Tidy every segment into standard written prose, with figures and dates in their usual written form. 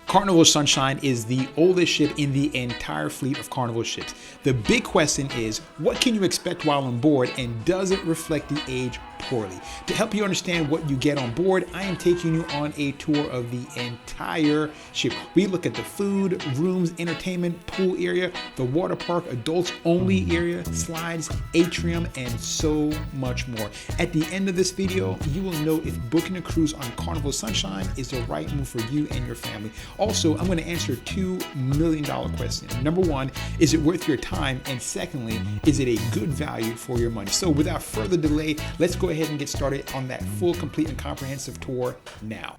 Carnival Sunshine is the oldest ship in the entire fleet of Carnival ships. The big question is, what can you expect while on board, and does it reflect the age poorly? To help you understand what you get on board, I am taking you on a tour of the entire ship. We look at the food, rooms, entertainment, pool area, the water park, adults only area, slides, atrium, and so much more. At the end of this video, you will know if booking a cruise on Carnival Sunshine is the right move for you and your family. Also, I'm going to answer $2 million questions. Number one, is it worth your time? And secondly, is it a good value for your money? So without further delay, let's go ahead and get started on that full, complete, and comprehensive tour now.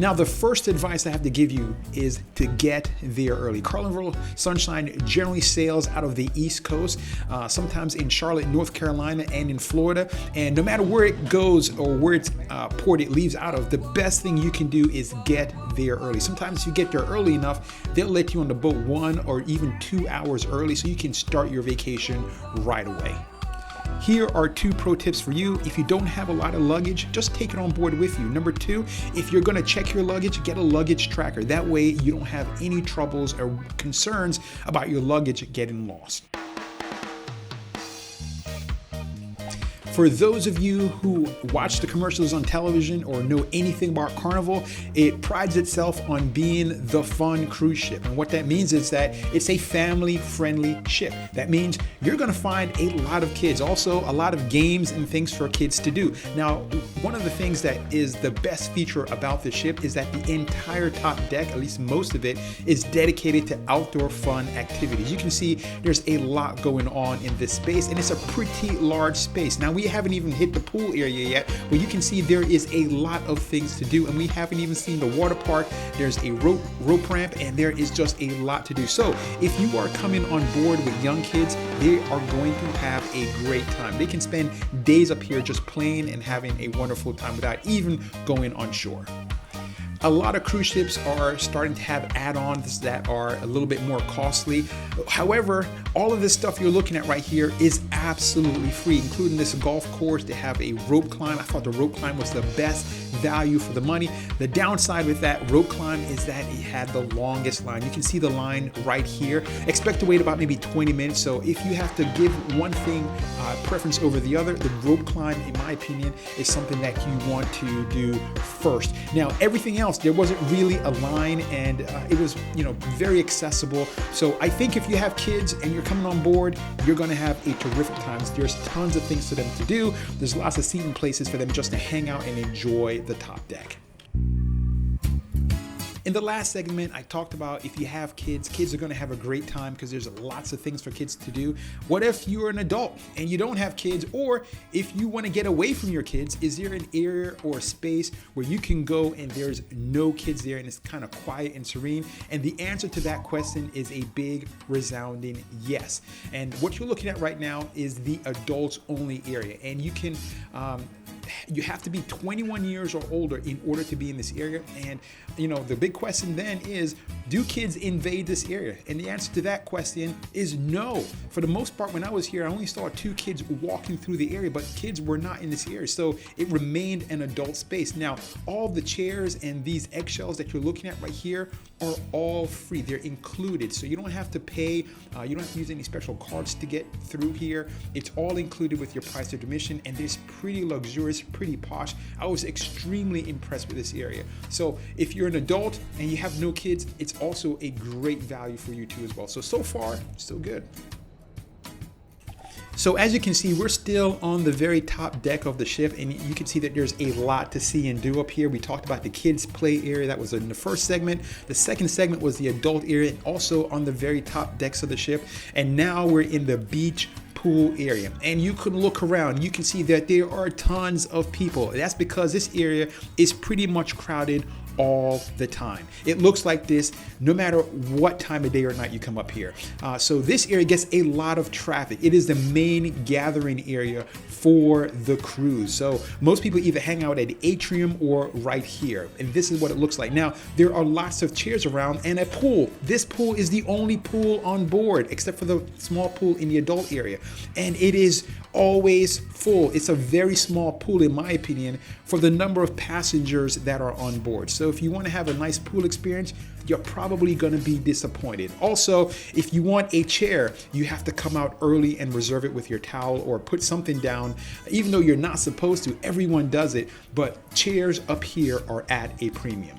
Now, the first advice I have to give you is to get there early. Carnival Sunshine generally sails out of the East Coast, sometimes in Charlotte, North Carolina, and in Florida. And no matter where it goes or where it's port it leaves out of, the best thing you can do is get there early. Sometimes if you get there early enough, they'll let you on the boat 1 or even 2 hours early so you can start your vacation right away. Here are 2 pro tips for you. If you don't have a lot of luggage, just take it on board with you. Number 2, if you're gonna check your luggage, get a luggage tracker. That way you don't have any troubles or concerns about your luggage getting lost. For those of you who watch the commercials on television or know anything about Carnival, it prides itself on being the fun cruise ship. And what that means is that it's a family-friendly ship. That means you're gonna find a lot of kids, also a lot of games and things for kids to do. Now, one of the things that is the best feature about the ship is that the entire top deck, at least most of it, is dedicated to outdoor fun activities. You can see there's a lot going on in this space, and it's a pretty large space. Now, we haven't even hit the pool area yet, but you can see there is a lot of things to do, and we haven't even seen the water park. There's a rope ramp, and there is just a lot to do. So if you are coming on board with young kids, they are going to have a great time. They can spend days up here just playing and having a wonderful time without even going on shore. A lot of cruise ships are starting to have add-ons that are a little bit more costly. However, all of this stuff you're looking at right here is absolutely free, including this golf course. They have a rope climb. I thought the rope climb was the best value for the money. The downside with that rope climb is that it had the longest line. You can see the line right here. Expect to wait about maybe 20 minutes. So if you have to give one thing preference over the other, the rope climb, in my opinion, is something that you want to do first. Now, everything else, there wasn't really a line, and it was, very accessible. So I think if you have kids and you're coming on board, you're going to have a terrific time. There's tons of things for them to do. There's lots of seating places for them just to hang out and enjoy the top deck. In the last segment, I talked about if you have kids, kids are going to have a great time because there's lots of things for kids to do. What if you're an adult and you don't have kids, or if you want to get away from your kids, is there an area or a space where you can go and there's no kids there and it's kind of quiet and serene? And the answer to that question is a big, resounding yes. And what you're looking at right now is the adults only area. And you can, you have to be 21 years or older in order to be in this area. And the big question then is, do kids invade this area? And the answer to that question is no. For the most part, when I was here, I only saw 2 kids walking through the area, but kids were not in this area. So it remained an adult space. Now, all the chairs and these eggshells that you're looking at right here are all free. They're included. So you don't have to pay. You don't have to use any special cards to get through here. It's all included with your price of admission, and it's pretty luxurious, pretty posh. I was extremely impressed with this area. So if you're an adult and you have no kids, it's also a great value for you too as well. So far, so good. So as you can see, we're still on the very top deck of the ship, and you can see that there's a lot to see and do up here. We talked about the kids play area. That was in the first segment. The second segment was the adult area, also on the very top decks of the ship. And now we're in the beach pool area, and you can look around. You can see that there are tons of people. That's because this area is pretty much crowded all the time. It looks like this no matter what time of day or night you come up here. So this area gets a lot of traffic. It is the main gathering area for the cruise. So most people either hang out at Atrium or right here. And this is what it looks like. Now, there are lots of chairs around and a pool. This pool is the only pool on board except for the small pool in the adult area. And it is always full. It's a very small pool, in my opinion, for the number of passengers that are on board. So if you want to have a nice pool experience, you're probably going to be disappointed. Also, if you want a chair, you have to come out early and reserve it with your towel or put something down. Even though you're not supposed to, everyone does it, but chairs up here are at a premium.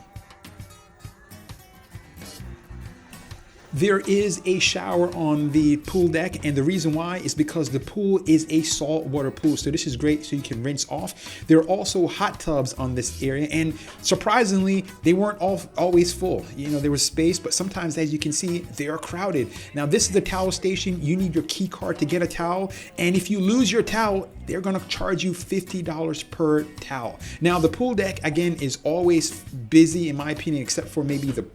There is a shower on the pool deck, and the reason why is because the pool is a saltwater pool. So this is great, so you can rinse off. There are also hot tubs on this area, and surprisingly, they weren't always full. You know, there was space, but sometimes, as you can see, they are crowded. Now, this is the towel station. You need your key card to get a towel, and if you lose your towel, they're gonna charge you $50 per towel. Now, the pool deck, again, is always busy, in my opinion, except for maybe the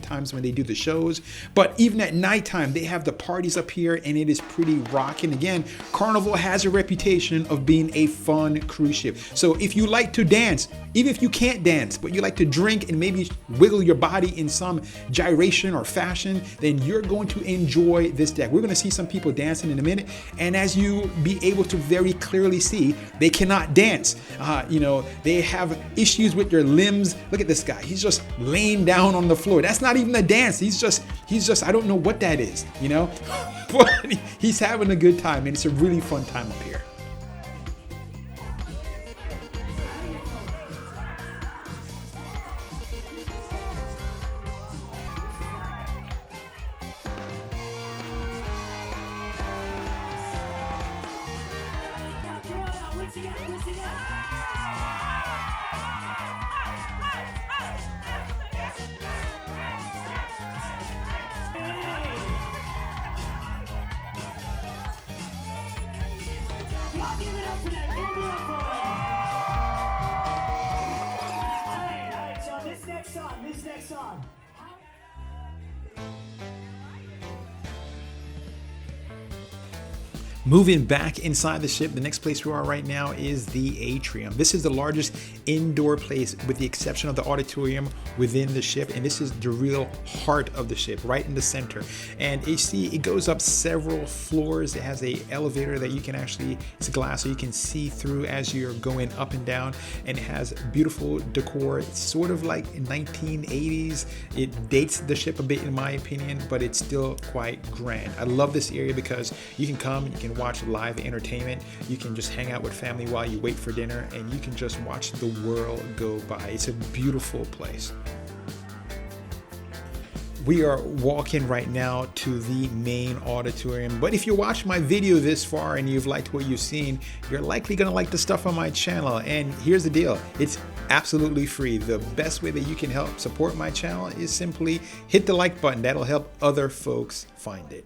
times when they do the shows. But even at nighttime, they have the parties up here, and it is pretty rocking. Again, Carnival has a reputation of being a fun cruise ship. So if you like to dance, even if you can't dance, but you like to drink and maybe wiggle your body in some gyration or fashion, then you're going to enjoy this deck. We're going to see some people dancing in a minute, and as you be able to very clearly see, they cannot dance. They have issues with their limbs. Look at this guy. He's just laying down on the floor. That's not even a dance. He's just, I don't know what that is, but he's having a good time, and it's a really fun time up here. This next song. Moving back inside the ship, the next place we are right now is the Atrium. This is the largest indoor place with the exception of the auditorium within the ship, and this is the real heart of the ship, right in the center. And you see it goes up several floors. It has a elevator that you can it's glass so you can see through as you're going up and down, and it has beautiful decor. It's sort of like 1980s. It dates the ship a bit in my opinion, but it's still quite grand. I love this area because you can come, you can watch live entertainment, you can just hang out with family while you wait for dinner, and you can just watch the world go by. It's a beautiful place. We are walking right now to the main auditorium, but if you watch my video this far and you've liked what you've seen, you're likely gonna like the stuff on my channel. And here's the deal, it's absolutely free. The best way that you can help support my channel is simply hit the like button. That'll help other folks find it.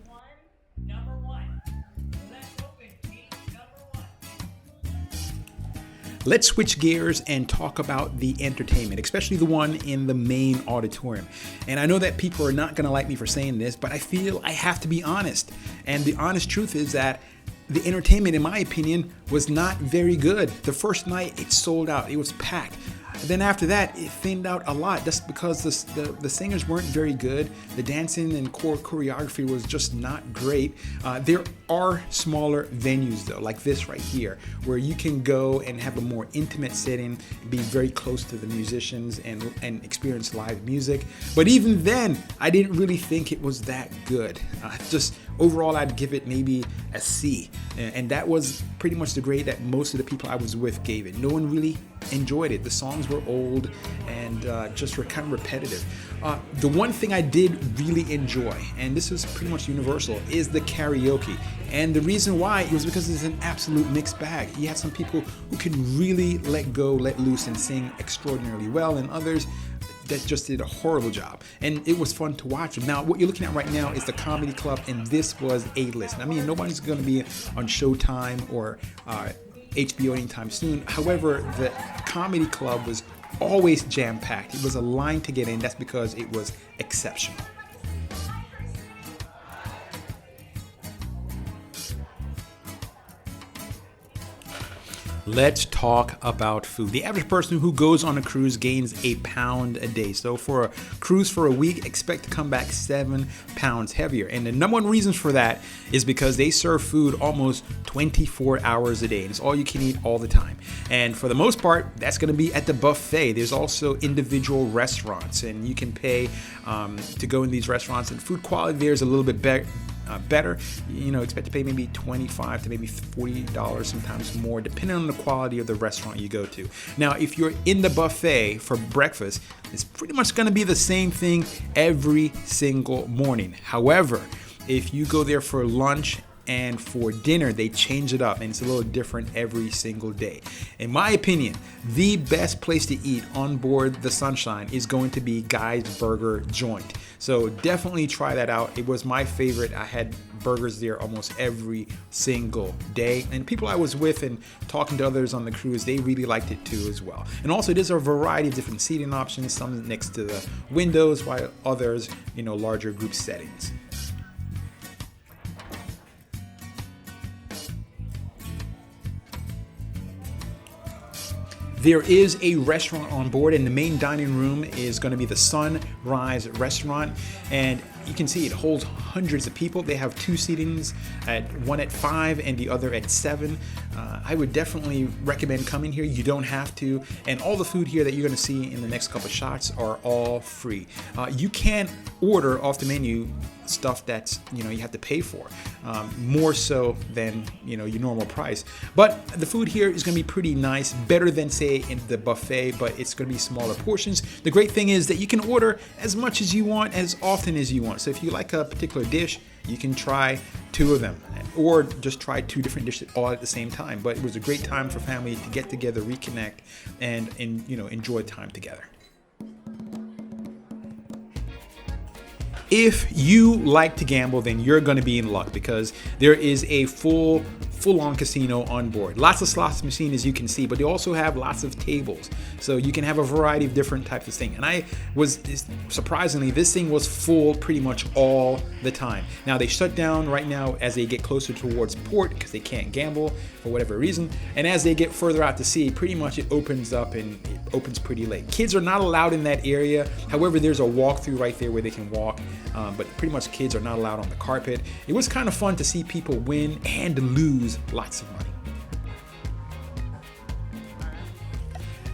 Let's switch gears and talk about the entertainment, especially the one in the main auditorium. And I know that people are not gonna like me for saying this, but I feel I have to be honest. And the honest truth is that the entertainment, in my opinion, was not very good. The first night, it sold out. It was packed. Then after that, it thinned out a lot. That's because the singers weren't very good. The dancing and choreography was just not great. There are smaller venues though, like this right here, where you can go and have a more intimate setting, be very close to the musicians and experience live music. But even then, I didn't really think it was that good. Just overall, I'd give it maybe a C. And that was pretty much the grade that most of the people I was with gave it. No one really enjoyed it. The songs were old and just were kind of repetitive. The one thing I did really enjoy, and this is pretty much universal, is the karaoke. And the reason why was because it's an absolute mixed bag. You had some people who can really let go, let loose, and sing extraordinarily well, and others that just did a horrible job. And it was fun to watch. Now, what you're looking at right now is the Comedy Club, and this was A-list. I mean, nobody's going to be on Showtime or HBO anytime soon. However, the Comedy Club was always jam-packed. It was a line to get in. That's because it was exceptional. Let's talk about food. The average person who goes on a cruise gains a pound a day. So for a cruise for a week, expect to come back 7 pounds heavier. And the number one reason for that is because they serve food almost 24 hours a day. And it's all you can eat all the time. And for the most part, that's going to be at the buffet. There's also individual restaurants, and you can pay to go in these restaurants. And food quality there is a little bit better. Expect to pay maybe $25 to maybe $40, sometimes more, depending on the quality of the restaurant you go to. Now, if you're in the buffet for breakfast, it's pretty much going to be the same thing every single morning. However, if you go there for lunch and for dinner, they change it up, and it's a little different every single day. In my opinion, the best place to eat on board the Sunshine is going to be Guy's Burger Joint. So definitely try that out. It was my favorite. I had burgers there almost every single day, and people I was with and talking to others on the cruise, they really liked it too as well. And also there's a variety of different seating options, some next to the windows, while others, larger group settings. There is a restaurant on board, and the main dining room is going to be the Sunrise Restaurant, and you can see it holds hundreds of people. They have 2 seatings, one at 5 and the other at 7. I would definitely recommend coming here. You don't have to, and all the food here that you're going to see in the next couple of shots are all free. You can order off the menu stuff that's you have to pay for, more so than your normal price. But the food here is going to be pretty nice, better than say in the buffet, but it's going to be smaller portions. The great thing is that you can order as much as you want, as often as you want. So if you like a particular dish, you can try 2 of them, or just try 2 different dishes all at the same time. But it was a great time for family to get together, reconnect, and enjoy time together. If you like to gamble, then you're going to be in luck, because there is a full-on casino on board. Lots of slots machines, as you can see, but they also have lots of tables, so you can have a variety of different types of things. And surprisingly, this thing was full pretty much all the time. Now they shut down right now as they get closer towards port, because they can't gamble for whatever reason. And as they get further out to sea, pretty much it opens up, and it opens pretty late. Kids are not allowed in that area. However, there's a walkthrough right there where they can walk. But pretty much kids are not allowed on the carpet. It was kind of fun to see people win and lose lots of money.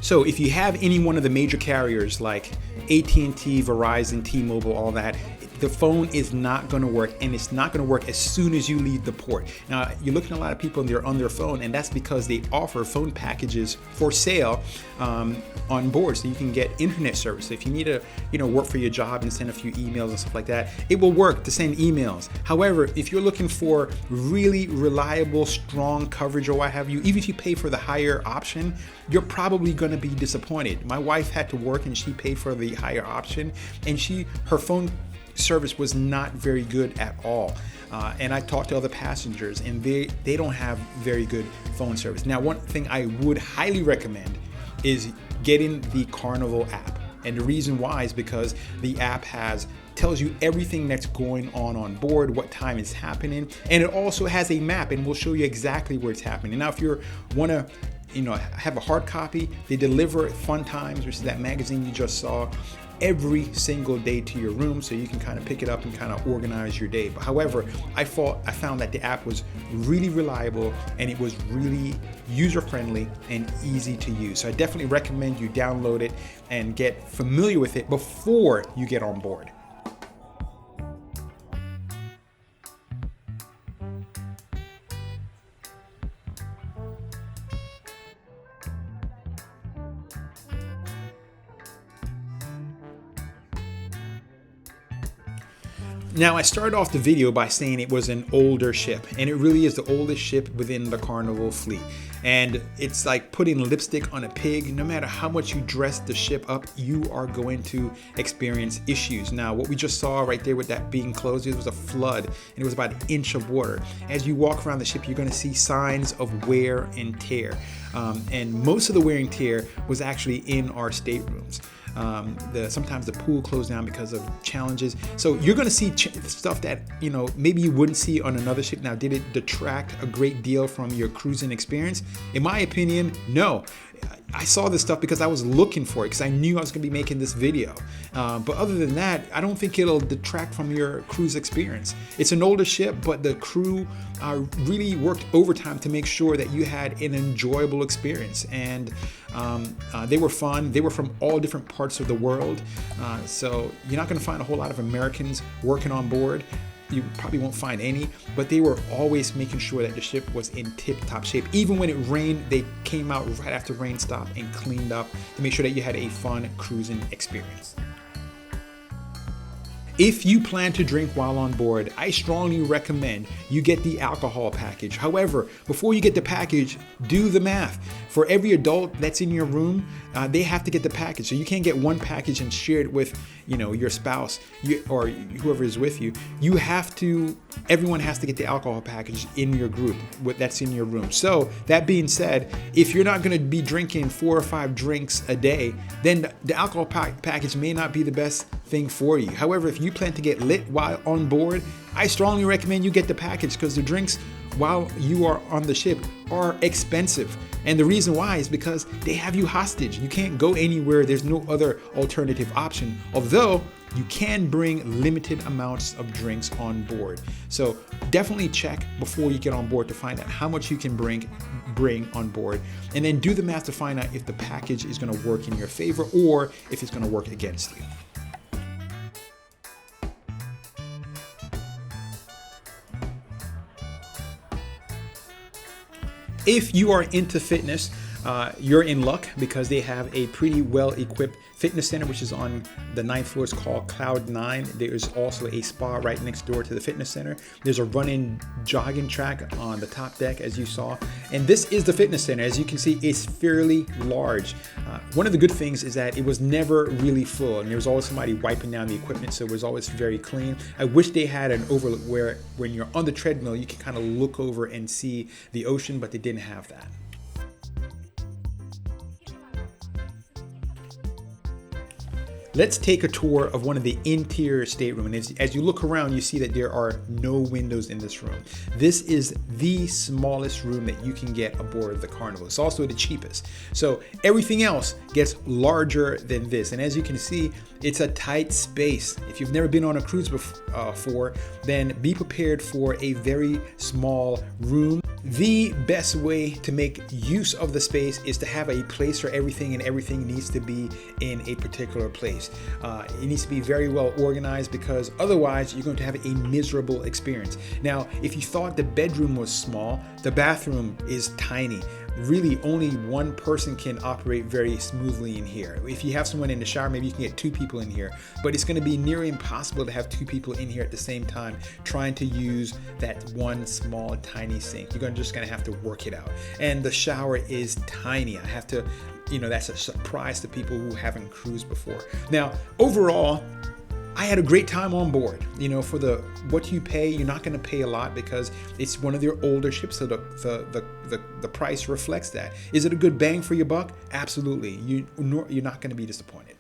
So if you have any one of the major carriers like AT&T, Verizon, T-Mobile, all that, the phone is not going to work, and it's not going to work as soon as you leave the port. Now, you're looking at a lot of people and they're on their phone, and that's because they offer phone packages for sale on board, so you can get internet service. So if you need to work for your job and send a few emails and stuff like that, it will work to send emails. However, if you're looking for really reliable, strong coverage or what have you, even if you pay for the higher option, you're probably going to be disappointed. My wife had to work and she paid for the higher option, and her phone service was not very good at all. And I talked to other passengers, and they don't have very good phone service. Now, one thing I would highly recommend is getting the Carnival app. And the reason why is because the app tells you everything that's going on board, what time it's happening, and it also has a map and will show you exactly where it's happening. Now, if you want to have a hard copy, they deliver Fun Times, which is that magazine you just saw, every single day to your room, so you can kind of pick it up and kind of organize your day. But however, I found that the app was really reliable, and it was really user-friendly and easy to use. So I definitely recommend you download it and get familiar with it before you get on board. Now, I started off the video by saying it was an older ship, and it really is the oldest ship within the Carnival fleet. And it's like putting lipstick on a pig. No matter how much you dress the ship up, you are going to experience issues. Now, what we just saw right there with that being closed, it was a flood, and it was about an inch of water. As you walk around the ship, you're going to see signs of wear and tear. And most of the wear and tear was actually in our staterooms. Sometimes the pool closed down because of challenges. So you're going to see stuff that, you know, maybe you wouldn't see on another ship. Now, did it detract a great deal from your cruising experience? In my opinion, no. I saw this stuff because I was looking for it, because I knew I was going to be making this video. But other than that, I don't think it'll detract from your cruise experience. It's an older ship, but the crew really worked overtime to make sure that you had an enjoyable experience. And they were fun. They were from all different parts of the world. So you're not going to find a whole lot of Americans working on board. You probably won't find any, but they were always making sure that the ship was in tip-top shape. Even when it rained, they came out right after rain stopped and cleaned up to make sure that you had a fun cruising experience. If you plan to drink while on board, I strongly recommend you get the alcohol package. However, before you get the package, do the math. For every adult that's in your room, they have to get the package. So you can't get one package and share it with, you know, your spouse or whoever is with you. Everyone has to get the alcohol package in your group that's in your room. So that being said, if you're not going to be drinking 4 or 5 drinks a day, then the alcohol package may not be the best thing for you. However, if you plan to get lit while on board, I strongly recommend you get the package, because the drinks while you are on the ship are expensive. And the reason why is because they have you hostage. You can't go anywhere. There's no other alternative option, although you can bring limited amounts of drinks on board. So definitely check before you get on board to find out how much you can bring on board, and then do the math to find out if the package is going to work in your favor or if it's going to work against you. If you are into fitness, you're in luck, because they have a pretty well-equipped fitness center, which is on the 9th floor. It's called Cloud 9. There is also a spa right next door to the fitness center. There's a running, jogging track on the top deck, as you saw. And this is the fitness center. As you can see, it's fairly large. One of the good things is that it was never really full, and there was always somebody wiping down the equipment, so it was always very clean. I wish they had an overlook where when you're on the treadmill, you can kind of look over and see the ocean, but they didn't have that. Let's take a tour of one of the interior stateroom. And as you look around, you see that there are no windows in this room. This is the smallest room that you can get aboard the Carnival. It's also the cheapest. So everything else gets larger than this. And as you can see, it's a tight space. If you've never been on a cruise before, then be prepared for a very small room. The best way to make use of the space is to have a place for everything, and everything needs to be in a particular place. It needs to be very well organized, because otherwise you're going to have a miserable experience. Now, if you thought the bedroom was small, the bathroom is tiny. Really, only one person can operate very smoothly in here. If you have someone in the shower, maybe you can get 2 people in here, but it's going to be nearly impossible to have 2 people in here at the same time trying to use that one small tiny sink. You're just going to have to work it out. And the shower is tiny. I have to, that's a surprise to people who haven't cruised before. Now, overall, I had a great time on board. For what you pay, you're not going to pay a lot, because it's one of their older ships, so the price reflects that. Is it a good bang for your buck? Absolutely. You're not going to be disappointed.